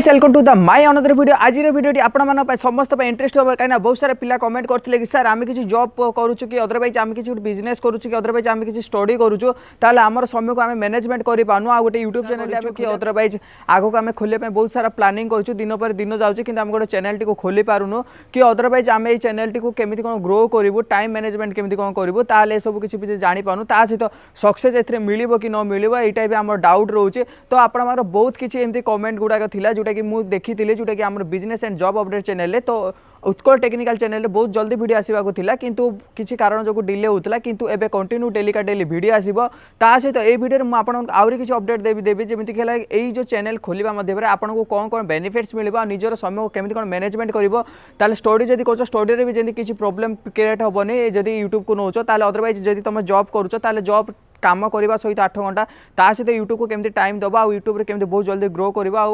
Guys welcome to the my another video. आज video आपण मान समस्त इंटरेस्ट हो कहीं बहुत सारा पिला कमेंट करते कि सर आम किसी जॉब करूँ कि अदरवाइज आम किसी बिजनेस करूँ कि अदरवाइज आम किसी स्टडी करूँ ताले आमर समय को आम मैनेजमेंट कर पानु आ गोटे यूट्यूब चैनल कि अदरवाइज आगक आम खोल बहुत सारा प्लानिंग करूँ दिन पर दिन जाऊँ कि गोटे चैनल टी खोली पारुनु कि अदरवाइज आम ये चैनल टी केमी कौन ग्रो करूँ टाइम मैनेजमेंट केमी कौन करूँ ताले सब किसी जापानु ता सहित सक्सेस ए मिल कि न मिल यहाँ भी आम डाउट रोचे। तो आप बहुत किसी एमती कमेंट गुड़ाक था जोटा कि मुझे देखी जोटा कि आम business and job update channel तो उत्कल टेक्निकल चैनल बहुत जल्दी वीडियो आसवाक किंतु किसी कारण जो डिले होता किंतु एबे कंटिन्यू डेली का डेली वीडियो आसो ता सहित ये वीडियो में आपको आउरी किसी अपडेट देवी जमीक यही जो चैनल खोलवा मध्य आपको कौन कौन बेनिफिट्स मिल निजर समय केमी कौन मैनेजमेंट कर स्टडी जब कर स्टडी भी जब किसी प्रोब्लेम क्रिएट हेनी जब यूट्यूब को नौच अदरवाइज जब तुम जॉब करुच जॉब काम करने सहित 8 घंटा ता सहित यूट्यूब को केमती टाइम दबा यूट्यूब रे केमती बहुत जल्दी ग्रो करवा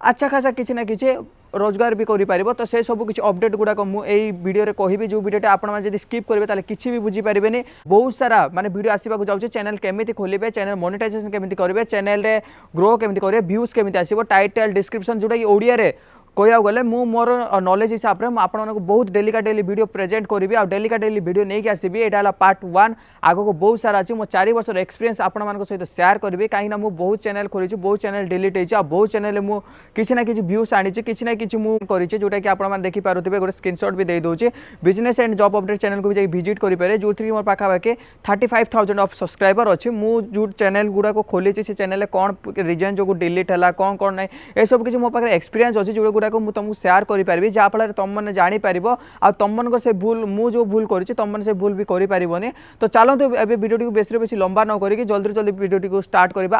अच्छा खासा किसी ना किसी रोजगार भी करें। तो से सब किसी अपडेट गुड़ाक मुझे वीडियो रे कहि जो वीडियो आपड़ी स्किप करेंगे ताले किसी भी बुझीपारे बहुत सारा माने वीडियो आसवाक जाऊँचे चैनल केमी खोलेंगे चैनल मोनेटाइजेशन केमी करेंगे चैनल रे ग्रो केमी करेंगे व्यूज केमी आसो टाइटल डिस्क्रिप्शन जोटा कि ओडिया रे कहया गले मु मोर नॉलेज हिसाब से आपको बहुत डेली का डेली वीडियो प्रेजेंट करी आ डेली का डेली वीडियो नहीं आसबि यहाँ पार्ट 1 आगो को बहुत सारा अच्छी मो 4 वर्ष एक्सपीरियंस आपण सहित शेयर करी कहीं मुझे बहुत चैनल खोली बहुत चैनल डिलीट होती बहुत चैनल मुझे किसी ना किसी व्यूज आनी किसी ना कि मुझे जोटा कि आप देखिपे गोटे स्क्रीनशॉट भी दे दूसरे business and job update channel को भी विजिट करेंगे जो थी मोर पाखापाखि 35,000 ऑफ सब्सक्राइबर अच्छी मु जो चैनल गुड़ा को खोली से चैनल कौन रिजन जो डिलीट है कौन कौन ना ये सब किसी मो पाखे एक्सपीरियंस अच्छी जो गुड़ाक मुझे तुमको शेयर करी जहाँफल तुम मैंने जापर आ तुम मन से भूल मुझे जो भूल कर तुम मैंने से भूल भी करें। तो चलते ए वीडियो टी बेस बेसी लंबा न करी जल्दी जल्दी वीडियो टी स्टार्ट करवा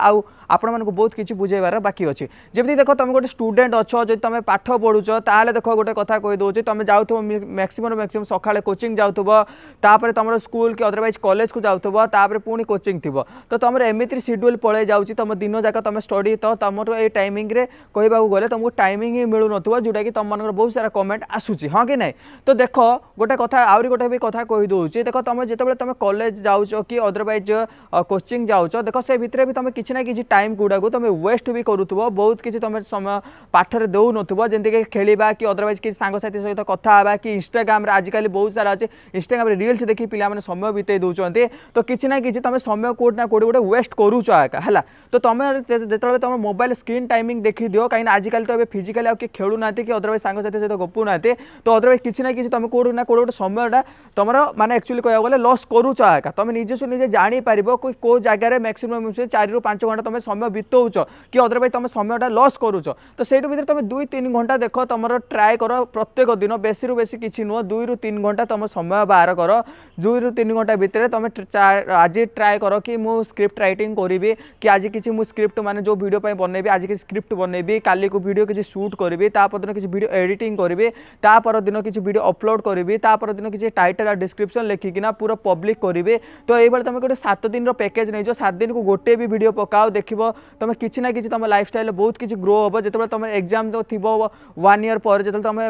आपण मानक बहुत किसी बुझेबार बाकी अच्छे जमी देख तुम गोटे स्टूडेंट अच्छो जो तुम पाठ पढ़ुच ताल देख गोटे कथा कहीदे तुम जाऊ मैक्सिमम सकाଳେ कोचिंग जाऊपर तुम स्कूल कि अदरवाइज कॉलेज को जाऊपर पुणी कोचिंग थी तो तुम एमती शेड्यूल पड़े जाऊँगी तुम दिन जाक तुम स्टडी तो तुम ये टाइमिंग कहवाक गले तुमको टाइमिंग ही मिलू न जोटा कि तुम मन बहुत सारा कमेंट आसूची हाँ कि नहीं। तो देख गोटे कथा आउरी गोटे भी कथा कहीदे देख तुम जो तुम कॉलेज जाऊच कि अदरवाइज कोचिंग जाऊच देख से भितर भी तुम किसी ना किसी टाइम गुड़ा को तुम वेस्ट भी करूथबो बहुत किसी तुम समय पाठर दौ नथुबो जंती खेलिबा कि अदरवाइज किसी सांगसाथी सहित कथा हेबा कि इंस्टाग्राम रे आजिकल बहुत सारा अच्छे इंस्टाग्राम रे रील्स देखि पिला माने समय बिताई दउचंती तो किसी ना किसी तुम समय कोड ना कोड गोटे वेस्ट करूच आका हला। तो तुम जेतबे तुम मोबाइल स्क्रीन टाइमिंग देखि दियो कहीं आजिकल तो फिजिकली आ खेलू ना कि अदरवाइज सांगसाथी सहित गपु ना तो अदरवाइज किसी ना किसी तुम कोड ना कोड गोटे समय तुम माने एक्चुअली कहया गले लॉस करूच आका तुम निजे से निजे जानी पारिबो को जगह मैक्सिमम 4 ରୁ 5 घंटा तुम समय बितौच कि अदरवाइज तुम समय लॉस करूच तो से भर तुम 2-3 घंटा देख तुम ट्राए कर प्रत्येक दिन बेसी रु बेसी किसी नुह 2 ରୁ 3 घंटा तुम समय बाहर कर 2 ରୁ 3 घंटा भितर तुम आज ट्राए कर कि मु स्क्रिप्ट राइटिंग करी कि आज किसी मु स्क्रिप्ट माने जो वीडियो बनैबी आज किसी स्क्रिप्ट बनैबी काली को वीडियो किसी शूट करी दिन किसी वीडियो एडिटिंग करी तापर दिन किसी वीडियो अपलोड करी तापर दिन किसी टाइटल और डिस्क्रिप्शन लिखिकिना पूरा पब्लिक करी तो ये तुम गोटे 7 दिन पैकेज नहीं 7 दिन को गोटे भी वीडियो पकाओ देख तुम किसी ना किसी तुम लाइफस्टाइल बहुत किसी ग्रो हम जो तुम एग्जाम तो थी 1 ईयर पर जो तुम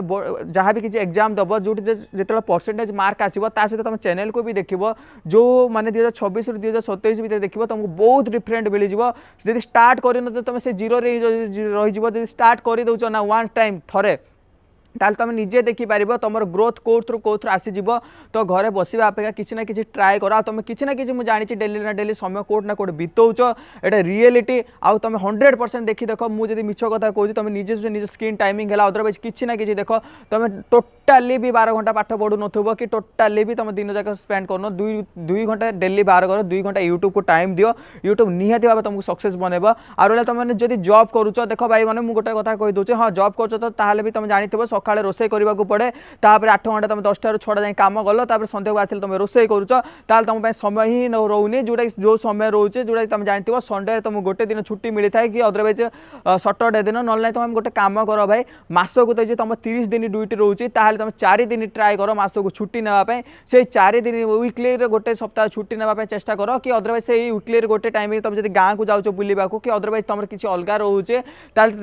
जहाँ भी किसी एग्जाम दब जो जो परसेंटेज मार्क आसो सहित तुम चैनल को भी देख जो माने 2026 ରୁ 2027 भितर देख तुमको बहुत डिफरेंट मिल जब स्टार्ट कर तुम से जीरो रही स्टार्ट कर दौच ना वन टाइम थरे ताल तुम निजे देखिपार तुम ग्रोथ कौथर आसीज तो घरे बसवा अपेक्षा किसी ना किसी ट्राए कर तुम किसी ना किसी मुझे जानी डेली ना डेली समय कोट ना कोट बितौच एटा रियलिटी आउ तुम 100% देखी देख मुझे मिछ कथा कहूँ तुम निजे से निज स्क्रीन टाइमिंग है अदरवाइज किसी ना किसी देख तुम टोटाली भी 12 घंटा पाठ पढ़ू नथुबो कि टोटाली भी तुम दिन जाक स्पेंड करनो 2 घंटा डेली बाहर कर 2 घंटा यूट्यूब को टाइम दियो यूट्यूब निहाती भाव तुमको सक्सेस बनैब आरो तुम जब जॉब करुच देख भाई मैंने मुझे गोटे कथा कही दूसरे हाँ जॉब कर तो भी तुम जानी सकाଳେ रोषे करने को पड़े तापर 8 घंटा तुम 10टा ରୁ 6ଟା जाए कम गल संध्या को आसिले तुम रोषे करुच तुम समय ही रोनी जोटा जो समय रोचे जोटा तुम जानते संडे तुम गोटे दिन छुट्टी मिलता है कि अदरवाइज सटरडे दिन ना तुम गोटे कम कर भाई मसक तो तुम 30 दिन ड्यूटी रोचे तुम 4 दिन ट्राए कर मसक छुट्टी नापी से 4 दिन वीकली गोटे सप्ताह छुट्टी नापी चेष्टा कर कि अदरवाइज से वीकली गोटे टाइम तुम जब गाँव को जाओ बुलवा कि अदरवाइज तुम किसी अलग रोचे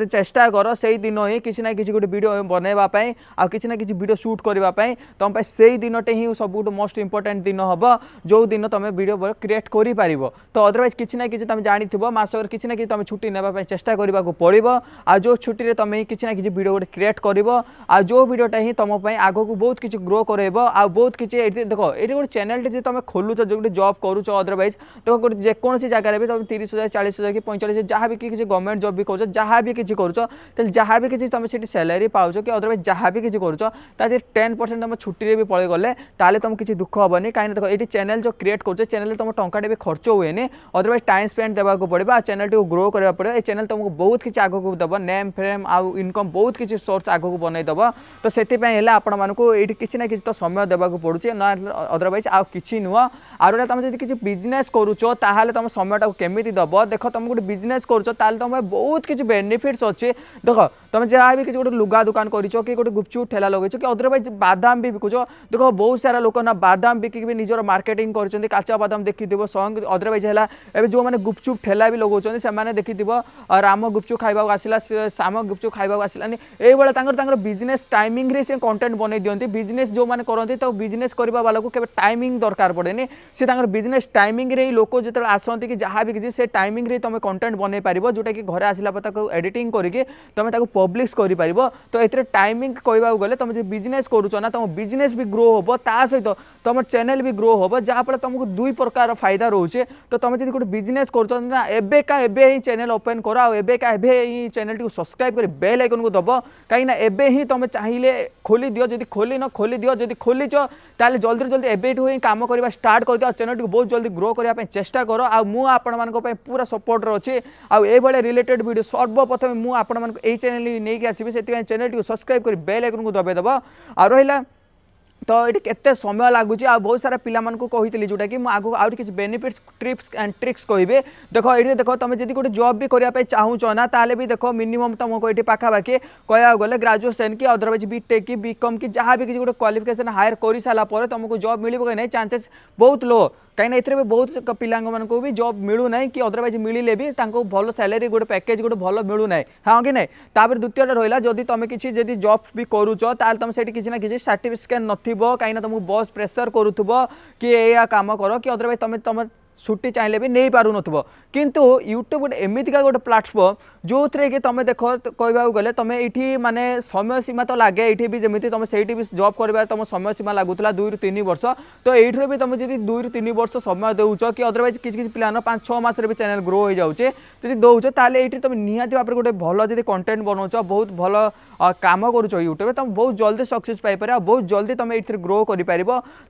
चेष्टा कर से दिन ही किसी ना किसी गोटे वीडियो बनैबा करने आ किसी ना किसी वीडियो शूट करने तुम पे से दिनटे ही सब मोस्ट इंपोर्टेंट दिन हम जो दिन तुम वीडियो क्रिएट कर पार तो अदरवाइज किसी ना कि तुम जानी मसक किसी ना कि तुम छुट्टी नापी चेष्टा करने को पड़ो आ जो छुट्टी तुम किसी ना कि वीडियो गोटे क्रिएट कर आ जो वीडियोटा ही तुम आग को बहुत किसी ग्रो करब आ बहुत किसी देख ये गोटे चैनल तुम खोलुच जो जॉब करुच अदरवाइज देखो गोटे जेकोसी जगह भी तुम 30,000 40,000 कि 45,000 जहाँ भी किसी गवर्नमेंट जॉब भी कर जहाँ भी किसी कर जहाँ भी किसी तुम से सैलरी पाच कि अदरवाइज जहाँ भी किसी कर 10% तुम छुट्टी भी पड़े गले ताले तुम किसी दुख हेनी कहीं देखो ये चैनल जो क्रिएट कर चैनल तुम टंकाटे भी खर्च हुए अदरवाइज टाइम स्पेंड देवाक पड़े आ चैनल टी ग्रो करने पड़े ये चैनल तुमको बहुत किसी आगक देव नेम फ्रेम आउ इनकम बहुत किसी सोर्स आगक बनईदेव तो से ये किसी ना किसी तो समय देवाक पड़ुचे ना अदरवाइज आउ कि नुह आर तुम जब किसी बिजनेस करुच ताहले तुम समय केमी दब देख तुम गोटे बिजनेस करुच तुम बहुत किसी बेनिफिट्स अच्छे देख तुम जहाँ भी किसी गोटे लुगा दुकान कर गोटे गुपचुप ठेला लगे कि अदरवाइज बादाम भी बिकुच देख बहुत सारा लोक ना बादाम बिक निजर मार्केटिंग कर काचा बादाम देखी संग अदरवाइज है जो मैंने गुपचुप ठेला भी लगे से देखी राम गुपचुप खाइबा आसला श्याम गुपचुप खाइबा आसलानी ये बिजनेस टाइमिंग रे से कंटेंट बनई दिखती बिजनेस जो मैंने करते तो बिजनेस करने वाला को टाइमिंग दरकार पड़े से बिजनेस टाइमिंग रे लोक जो आसती कि जहाँ भी किसी से टाइमिंग रे तुम कंटेंट बनई पार जोटा कि घर आसला एडिटिंग करके तुम पब्लिश कर तो ये टाइमिंग कहवा गले तुम जो बिजनेस करुच ना तुम बिजनेस भी ग्रो हम ता सहित तुम चैनल भी ग्रो हम जहाँफल तुमको दुई प्रकार फायदा रोचे तो तुम जो गोटे बिजनेस करा एबेका ही चैनल ओपन कर एबेका ही चैनल टी सब्सक्राइब कर बेल आइकन को दब कहीं एबे ही तुम चाहिए खोली दियो जदि खोली न खोली दियो जदि खोलीच ताले जल्दी जल्दी एबेठू ही काम करवा स्टार्ट कर दियो चैनल टी बहुत जल्दी ग्रो करने चेष्टा कर आ मु आपण मानक पूरा सपोर्ट अच्छे आउ ये रिलेटेड वीडियो सर्वप्रथम मुझे आपण मानक यही चैनल नहीं आसबि से चैनल टी सब्सक्राइब कर बेल आइकन को दबाइदेव आ रहा तो ये केते समय लगुच आ बहुत सारा पिला कही जोटा कि आगू आउट किसी बेनिफिट्स ट्रिप्स एंड ट्रिक्स कहे देख ये देख तुम जब गोटे जॉब भी करने चाहूच ना ताले भी देख मिनिमम तुमको ये पाखापाखि कहवा गले ग्रेजुएशन कि अदरवाइज बीटेक कि बीकॉम कि जहाँ भी किसी गोटे क्वालिफिकेशन हायर कर सारापर तुमको जॉब मिल कि नहीं चांसेस बहुत लो कहीं ए बहुत पिला भी जॉब मिलूना कि अदरवाइज मिले भी भल सैलरी गोटे पैकेज गोटे भल मिलूना हाँ कि नहीं तापर द्वितीय रहा जदि तुम किसी जॉब भी करुच तुम से किसी ना किसी सर्टिफिकेट नथिबो कहीं तुमको बॉस प्रेशर करुथबो कि या काम कर कि अदरवाइज तुम तुम छुट्टी चाहिए भी नहीं पार नथबो किंतु यूट्यूब गोटे एमतीका गोटे प्लाटफर्म जो थे कि तुम देख कहवा गले तुम ये माने समय सीमा तो लगे ये भी जमी तुम से भी जॉब कर तुम समय सीमा लगुला 2 ରୁ 3 वर्ष तो ये भी तुम जब 2 ରୁ 3 वर्ष समय देउच कि अदरवाइज किसी पिला 5-6 मास भी चैनल ग्रो हो जाऊे जब दौच ताले ये तुम निहाती भाव गोटे भल जब कंटेंट बनाऊच बहुत भल काम करुच यूट्यूब तुम बहुत जल्दी सक्सेस पाइपर बहुत जल्दी तुम ये ग्रो कर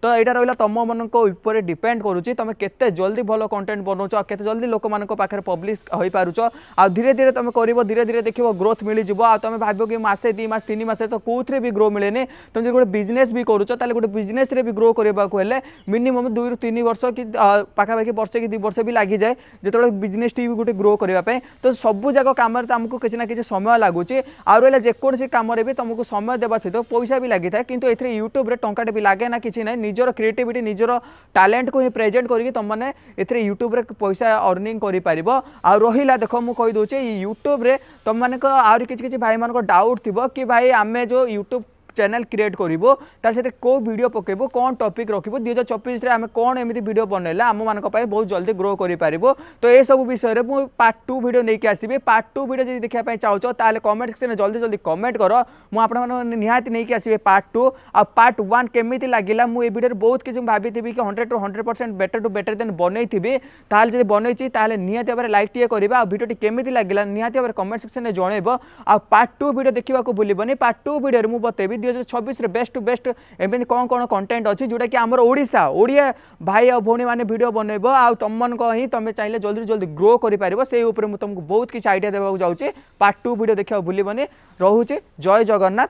तो यहाँ रहा तुम मन ऊपर डिपेंड करुच्ची तुम केते जल्दी भल कंटेंट बनाऊच केते जल्दी लोक मान पाखे पब्लिश हो पारुच आ धीरे धीरे तुम कर धीरे धीरे देखो ग्रोथ मिल जाव तुम भाव कि मसे 2 मास 3 मास तो कौन भी ग्रो मिले तुम जो गोटे बिजनेस भी करुच गोटे बिजनेस भी ग्रो करने मिनिमम 2 ରୁ 3 वर्ष कि पाखापाखि वर्षे कि 2 वर्ष भी लगी जाए जो बिजनेस टी भी गोटे ग्रो करने तो सबू जाक कम तुमको किसी ना किसी समय लगुच आ रहा जेकोसी कम भी तुमको समय देवा सहित पैसा भी लगी था किंतु ये यूट्यूब टंकाटे भी लगे ना किसी ना निजर क्रिएटिविटी निजर टैलेंट को ही प्रेजेंट करके तुमने ये यूट्यूब पैसा अर्निंग कर रहा देख मुझे कहीदे यूट्यूब तुम मान आहरी किसी भाई मान डाउट थी कि भाई आम जो यूट्यूब चैनल क्रिएट करिवो तार से को वीडियो पकेबो कौन टॉपिक रखिबो 2024 रे आमे कौन एमिति वीडियो बनैला आम मानक पाए बहुत जल्दी ग्रो करि पारिबो तो ए सब विषय रे मु पार्ट 2 वीडियो नै के आसीबे पार्ट 2 वीडियो जदि देखिया पाए चाहूचो ताले कमेंट सेक्शन जल्दी जल्दी कमेंट करो मु आपण मान निहाती नै के आसीबे पार्ट 2 आ पार्ट 1 केमिति लागिला मु ए वीडियो रे बहुत किछ भाबिथिबी कि 100 to 100% better to better than बनैथिबी ताले जदि बनैछि ताले निहाती भाबरे लाइक टिए करबा आ वीडियो टी केमिति लागिला निहाती भाबरे कमेंट सेक्शन रे जणैबो आ पार्ट 2 वीडियो देखिबा को भूलिबनी पार्ट 2 वीडियो रे मु बतेबी 2026 रे बेस्ट टू बेस्ट एमती कौन कौन कंटेंट अच्छी जोटा कि आमर ओडिशा ओडिया भाई और भौणी मैंने वीडियो बनइब आ तुम मन ही तुम चाहिए जल्दी जल्दी ग्रो कर से तुमको बहुत किसी आइडिया देवाक जाऊँगी पार्ट 2 वीडियो देखा भूलिबनी रोचे जय जगन्नाथ।